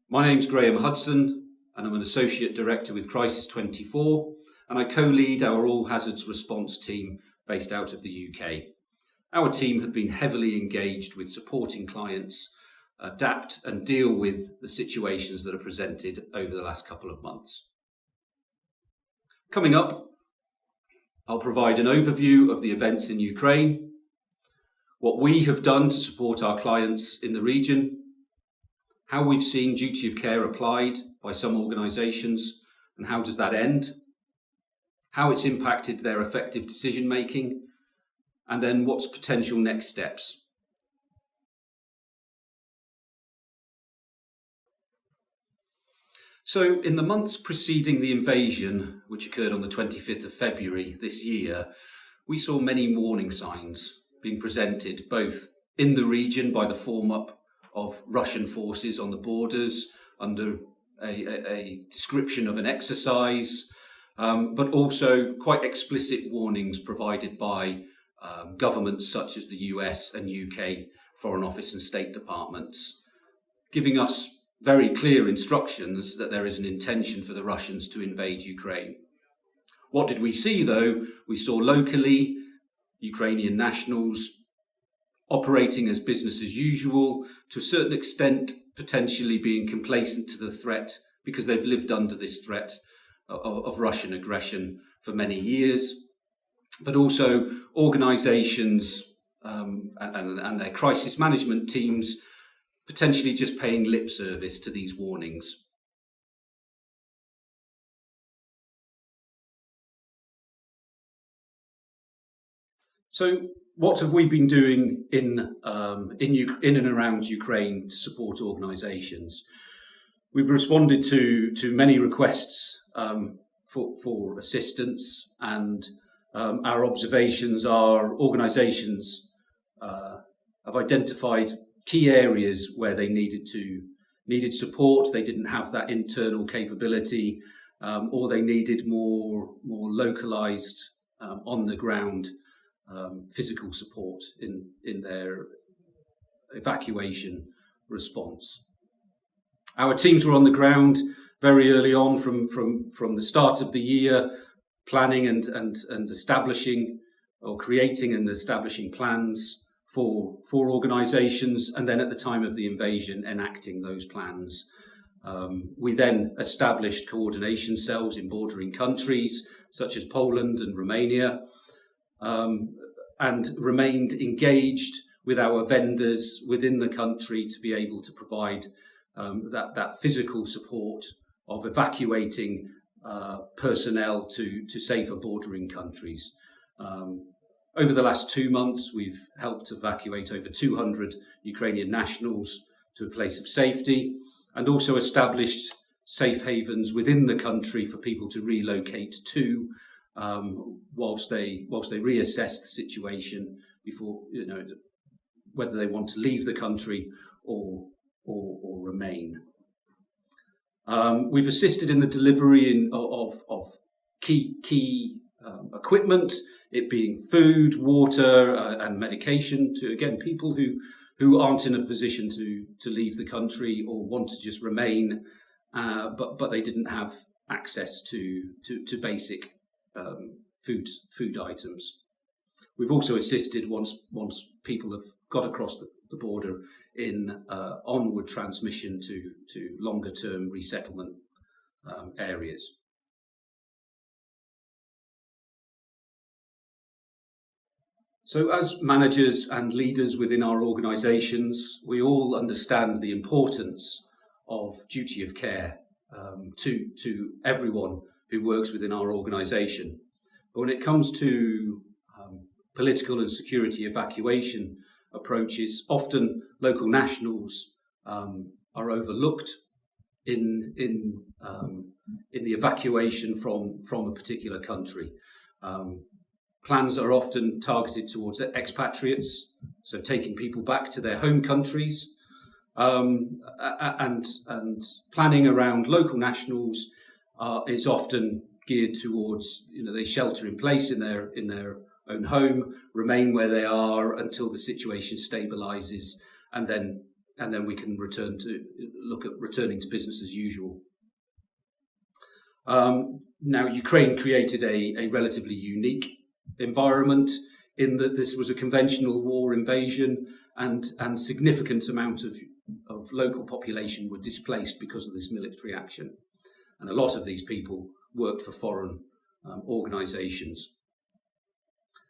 My name's Graeme Hudson, and I'm an Associate Director with Crisis24, and I co-lead our All Hazards Response team based out of the UK. Our team have been heavily engaged with supporting clients adapt and deal with the situations that are presented over the last couple of months. Coming up, I'll provide an overview of the events in Ukraine, what we have done to support our clients in the region, how we've seen duty of care applied by some organisations and how does that end, how it's impacted their effective decision making, and then what's potential next steps. So in the months preceding the invasion, which occurred on the 25th of February this year, we saw many warning signs being presented both in the region by the form-up of Russian forces on the borders under a description of an exercise, but also quite explicit warnings provided by governments such as the US and UK Foreign Office and State Departments, giving us very clear instructions that there is an intention for the Russians to invade Ukraine. What did we see though? We saw locally Ukrainian nationals operating as business as usual, to a certain extent potentially being complacent to the threat because they've lived under this threat of Russian aggression for many years, but also organisations and their crisis management teams potentially just paying lip service to these warnings. So what have we been doing in and around Ukraine to support organisations? We've responded to many requests for assistance, and our observations are organisations have identified key areas where they needed support. They didn't have that internal capability, or they needed more localised on the ground physical support in their evacuation response. Our teams were on the ground very early on from the start of the year, planning and establishing or creating and establishing plans for organisations, and then at the time of the invasion enacting those plans. We then established coordination cells in bordering countries such as Poland and Romania, and remained engaged with our vendors within the country to be able to provide that physical support of evacuating personnel to safer bordering countries. Over the last 2 months, we've helped evacuate over 200 Ukrainian nationals to a place of safety, and also established safe havens within the country for people to relocate to, whilst they reassess the situation before, whether they want to leave the country or remain. We've assisted in the delivery of key equipment, it being food, water, and medication to, again, people who aren't in a position to leave the country or want to just remain, but they didn't have access to basic food items. We've also assisted once people have got across the border in onward transmission to longer term resettlement areas. So as managers and leaders within our organisations, we all understand the importance of duty of care to everyone who works within our organisation. But when it comes to political and security evacuation approaches, often local nationals are overlooked in the evacuation from a particular country. Plans are often targeted towards expatriates, so taking people back to their home countries, and planning around local nationals is often geared towards, they shelter in place in their own home, remain where they are until the situation stabilises, and then and then we can look at returning to business as usual. Now, Ukraine created a relatively unique environment in that this was a conventional war invasion, and significant amount of local population were displaced because of this military action. And a lot of these people worked for foreign organisations.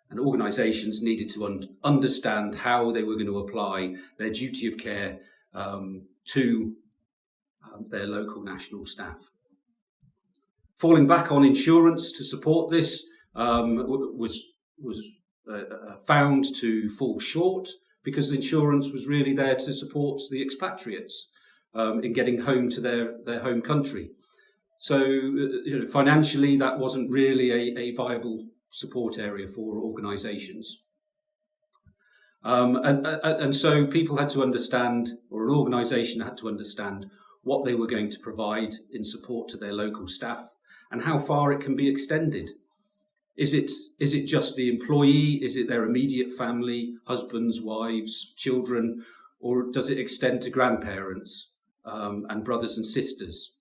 And organisations needed to understand how they were going to apply their duty of care to their local national staff. Falling back on insurance to support this was found to fall short, because insurance was really there to support the expatriates in getting home to their home country. So financially, that wasn't really a viable support area for organisations. And so people had to understand, or an organisation had to understand, what they were going to provide in support to their local staff and how far it can be extended. Is it just the employee? Is it their immediate family, husbands, wives, children, or does it extend to grandparents and brothers and sisters?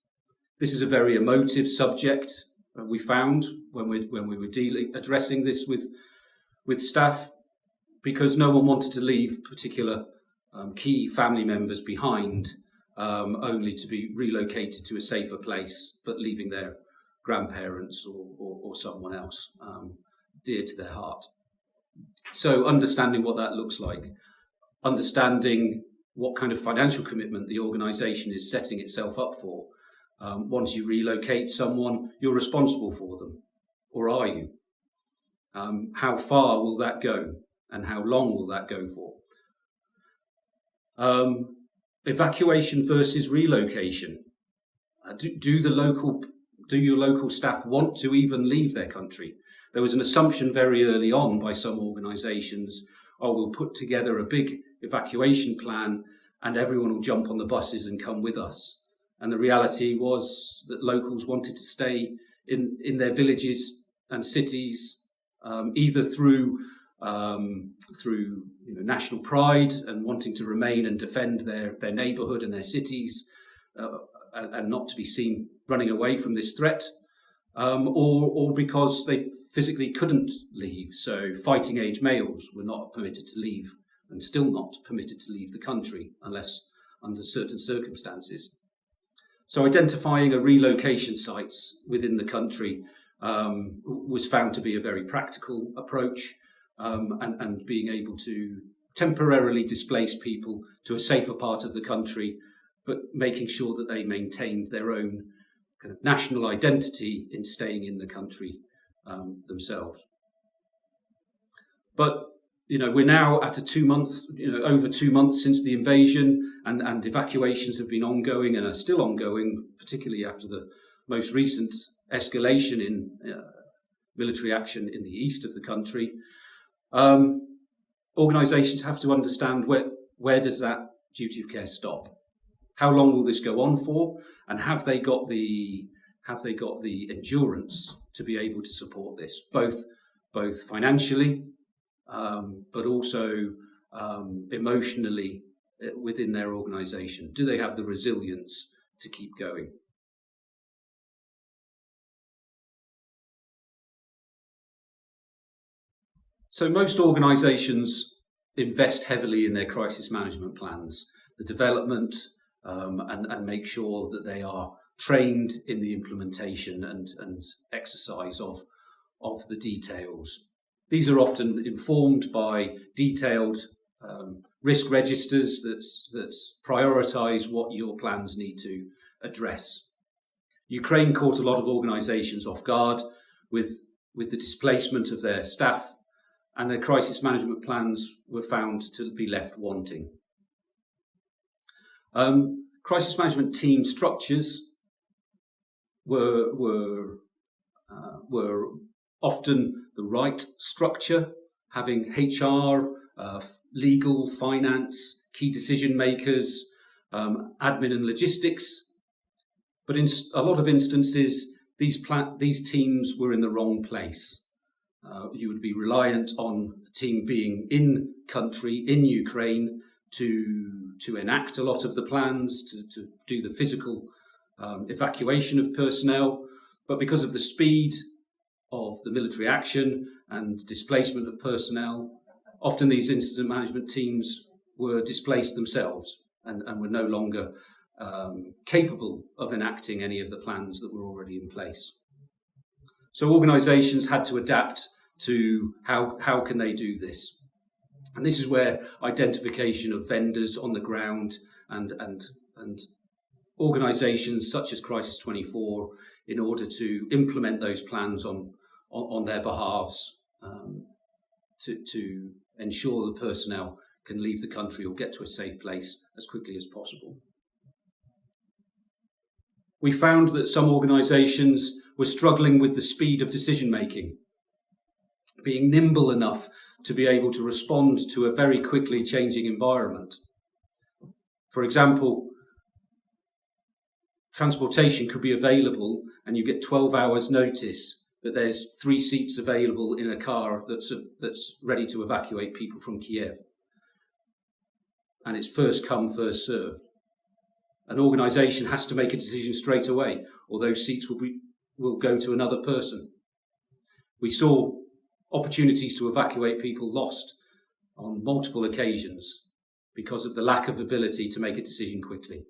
This is a very emotive subject. We found when we were addressing this with staff, because no one wanted to leave particular key family members behind, only to be relocated to a safer place, but leaving their grandparents or someone else dear to their heart. So understanding what that looks like, understanding what kind of financial commitment the organisation is setting itself up for. Once you relocate someone, you're responsible for them, or are you? How far will that go, and how long will that go for? Evacuation versus relocation. Do your local staff want to even leave their country? There was an assumption very early on by some organisations, we'll put together a big evacuation plan and everyone will jump on the buses and come with us. And the reality was that locals wanted to stay in their villages and cities, either through national pride and wanting to remain and defend their neighbourhood and their cities, and not to be seen running away from this threat, or because they physically couldn't leave. So fighting age males were not permitted to leave, and still not permitted to leave the country unless under certain circumstances. So identifying a relocation sites within the country was found to be a very practical approach, and being able to temporarily displace people to a safer part of the country, but making sure that they maintained their own kind of national identity in staying in the country themselves. But we're now at over 2 months since the invasion, and evacuations have been ongoing and are still ongoing, particularly after the most recent escalation in military action in the east of the country. Organisations have to understand where does that duty of care stop? How long will this go on for? And have they got the endurance to be able to support this, both financially, but also emotionally within their organisation? Do they have the resilience to keep going? So most organisations invest heavily in their crisis management plans, the development, and make sure that they are trained in the implementation and exercise of the details. These are often informed by detailed risk registers that prioritise what your plans need to address. Ukraine caught a lot of organisations off guard with the displacement of their staff, and their crisis management plans were found to be left wanting. Crisis management team structures were often the right structure, having HR, legal, finance, key decision makers, admin and logistics. But in a lot of instances, these teams were in the wrong place. You would be reliant on the team being in country, in Ukraine, to enact a lot of the plans, to do the physical evacuation of personnel, but because of the speed of the military action and displacement of personnel, often these incident management teams were displaced themselves and were no longer capable of enacting any of the plans that were already in place. So organisations had to adapt to how can they do this. And this is where identification of vendors on the ground and organisations such as Crisis24, in order to implement those plans on their behalves, to ensure the personnel can leave the country or get to a safe place as quickly as possible. We found that some organisations were struggling with the speed of decision making, being nimble enough to be able to respond to a very quickly changing environment. For example, transportation could be available and you get 12 hours notice that there's 3 seats available in a car that's ready to evacuate people from Kiev. And it's first come, first served. An organisation has to make a decision straight away, or those seats will go to another person. We saw opportunities to evacuate people lost on multiple occasions because of the lack of ability to make a decision quickly.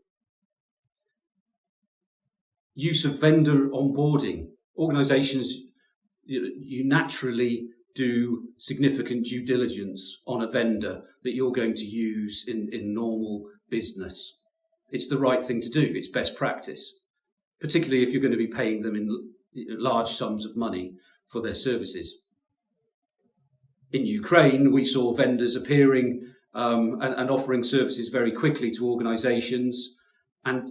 Use of vendor onboarding. Organisations, you naturally do significant due diligence on a vendor that you're going to use in normal business. It's the right thing to do. It's best practice, particularly if you're going to be paying them in large sums of money for their services. In Ukraine, we saw vendors appearing and offering services very quickly to organisations, and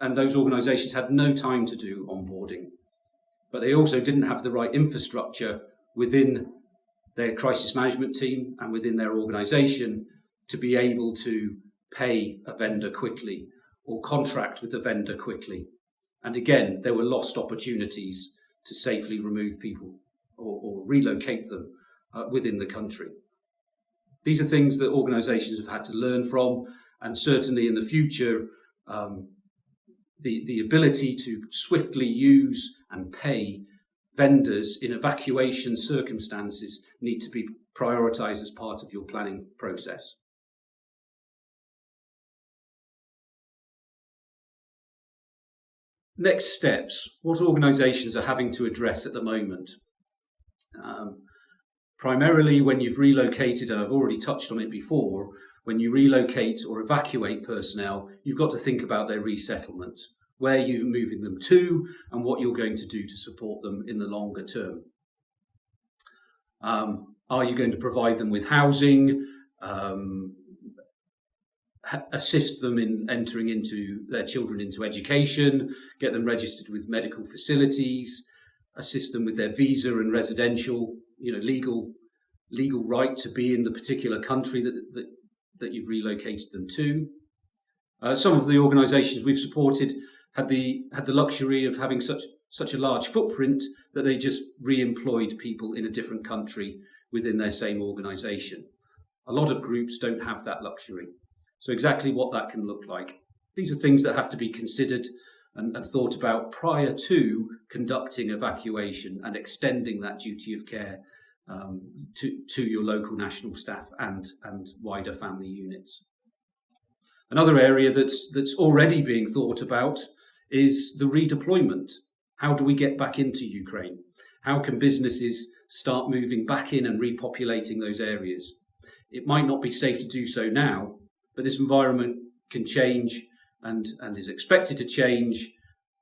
those organisations had no time to do onboarding. But they also didn't have the right infrastructure within their crisis management team and within their organisation to be able to pay a vendor quickly or contract with the vendor quickly. And again, there were lost opportunities to safely remove people or relocate them within the country. These are things that organisations have had to learn from, and certainly in the future, the ability to swiftly use and pay vendors in evacuation circumstances need to be prioritised as part of your planning process. Next steps. What organisations are having to address at the moment? Primarily when you've relocated, and I've already touched on it before, when you relocate or evacuate personnel, you've got to think about their resettlement, where you're moving them to and what you're going to do to support them in the longer term. Are you going to provide them with housing, assist them in entering into their children into education, get them registered with medical facilities, assist them with their visa and residential, legal right to be in the particular country that you've relocated them to. Some of the organisations we've supported had the luxury of having such a large footprint that they just re-employed people in a different country within their same organisation. A lot of groups don't have that luxury. So exactly what that can look like. These are things that have to be considered and thought about prior to conducting evacuation and extending that duty of care to your local national staff and wider family units. Another area that's already being thought about is the redeployment. How do we get back into Ukraine? How can businesses start moving back in and repopulating those areas? It might not be safe to do so now, but this environment can change and is expected to change,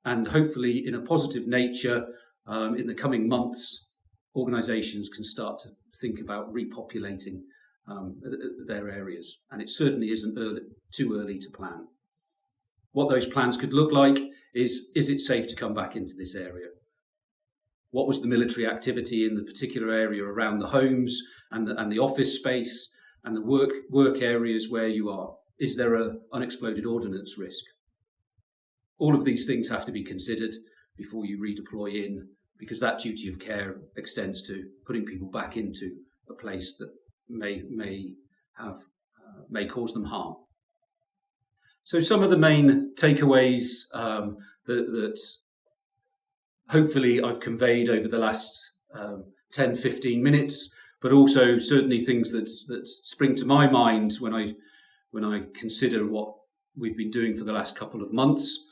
and hopefully in a positive nature in the coming months, organisations can start to think about repopulating their areas. And it certainly isn't too early to plan. What those plans could look like is it safe to come back into this area? What was the military activity in the particular area around the homes and the office space and the work areas where you are? Is there an unexploded ordnance risk? All of these things have to be considered before you redeploy in, because that duty of care extends to putting people back into a place that may have may cause them harm. So some of the main takeaways that hopefully I've conveyed over the last 10-15 minutes, but also certainly things that spring to my mind when I consider what we've been doing for the last couple of months,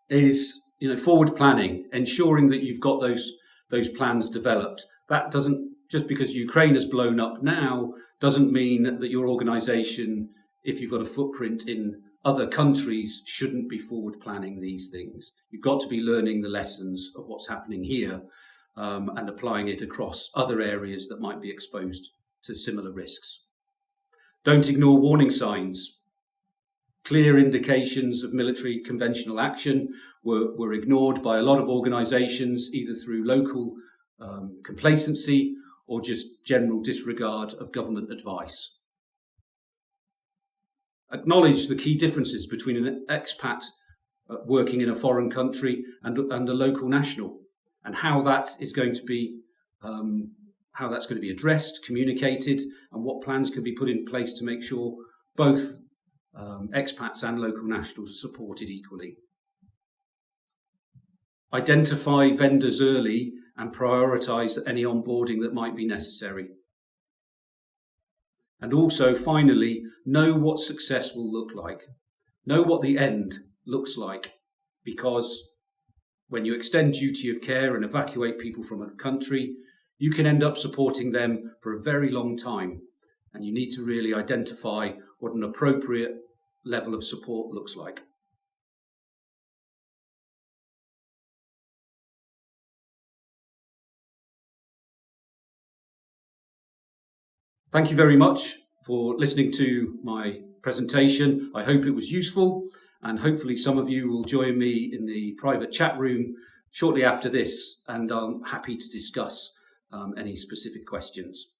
is forward planning, ensuring that you've got those plans developed. That doesn't, just because Ukraine has blown up now, doesn't mean that your organisation, if you've got a footprint in other countries, shouldn't be forward planning these things. You've got to be learning the lessons of what's happening here and applying it across other areas that might be exposed to similar risks. Don't ignore warning signs. Clear indications of military conventional action were ignored by a lot of organisations, either through local complacency or just general disregard of government advice. Acknowledge the key differences between an expat working in a foreign country and a local national, and how that is going to be addressed, communicated, and what plans can be put in place to make sure both expats and local nationals are supported equally. Identify vendors early and prioritise any onboarding that might be necessary. And also, finally, know what success will look like. Know what the end looks like, because when you extend duty of care and evacuate people from a country, you can end up supporting them for a very long time. And you need to really identify what an appropriate level of support looks like. Thank you very much for listening to my presentation. I hope it was useful, and hopefully some of you will join me in the private chat room shortly after this, and I'm happy to discuss any specific questions.